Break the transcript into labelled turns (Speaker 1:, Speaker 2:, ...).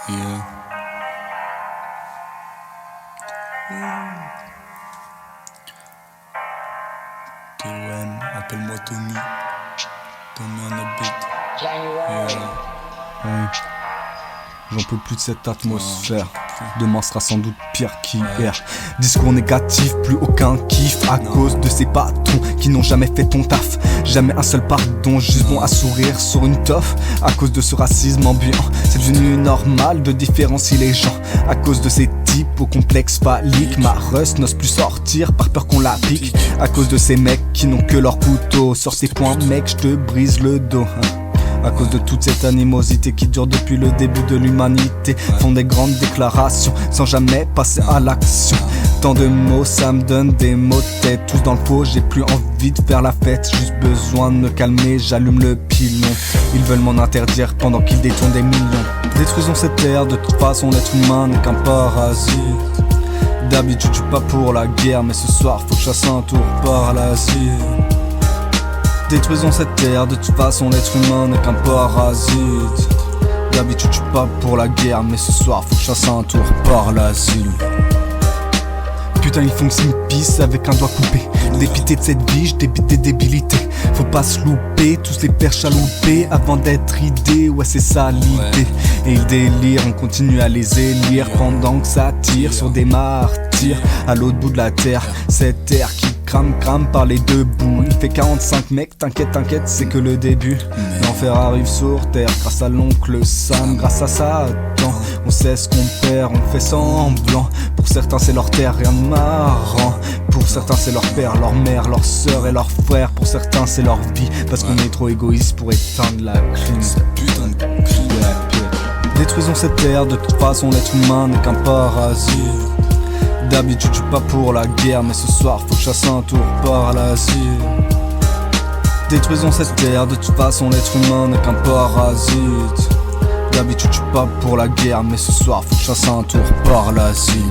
Speaker 1: Yeah. TON, appelle-moi Tommy. Tommy on a beat. Yeah.
Speaker 2: Ouais. J'en peux plus de cette atmosphère. Demain sera sans doute pire qu'hier. Discours négatif, plus aucun kiff. À cause de ces patrons qui n'ont jamais fait ton taf. Jamais un seul pardon, juste bon à sourire sur une toffe. À cause de ce racisme ambiant, c'est devenu normal de différencier les gens. À cause de ces types au complexe phallique, ma rust n'ose plus sortir par peur qu'on la pique. À cause de ces mecs qui n'ont que leur couteau. Sur ces points mec, je te brise le dos. À cause de toute cette animosité qui dure depuis le début de l'humanité. Font des grandes déclarations sans jamais passer à l'action. Tant de mots, ça me donne des maux de tête. Tous dans le pot, j'ai plus envie de faire la fête. Juste besoin de me calmer, j'allume le pilon. Ils veulent m'en interdire pendant qu'ils détournent des millions. Détruisons cette terre, de toute façon l'être humain n'est qu'un parasite. D'habitude je suis pas pour la guerre, mais ce soir faut que je fasse un tour par l'Asie. Détruisons cette terre, de toute façon l'être humain n'est qu'un parasite. D'habitude je suis pas pour la guerre, mais ce soir faut que je fasse un tour par l'asile. Putain ils font que c'est une pisse avec un doigt coupé. Dépité de cette vie, je débite des débilités. Faut pas se louper, tous les faire chalouper avant d'être idée, ouais c'est ça l'idée. Et ils délirent, on continue à les élire pendant que ça tire sur des martyrs à l'autre bout de la terre. Cette terre qui crame par les deux bouts. Il fait 45 mecs, t'inquiète, c'est que le début. L'enfer arrive sur terre grâce à l'oncle Sam, grâce à Satan. On sait ce qu'on perd, on fait semblant. Pour certains c'est leur terre, rien de marrant. Pour certains c'est leur père, leur mère, leur soeur et leur frère. Pour certains c'est leur vie, parce qu'on est trop égoïste pour éteindre la clim.
Speaker 1: Putain de clim.
Speaker 2: Détruisons cette terre, de toute façon l'être humain n'est qu'un parasite. D'habitude je suis pas pour la guerre, mais ce soir faut que je fasse un tour par l'Asie. Détruisons cette terre, de toute façon l'être humain n'est qu'un parasite. D'habitude je suis pas pour la guerre, mais ce soir faut que je fasse un tour par l'Asie.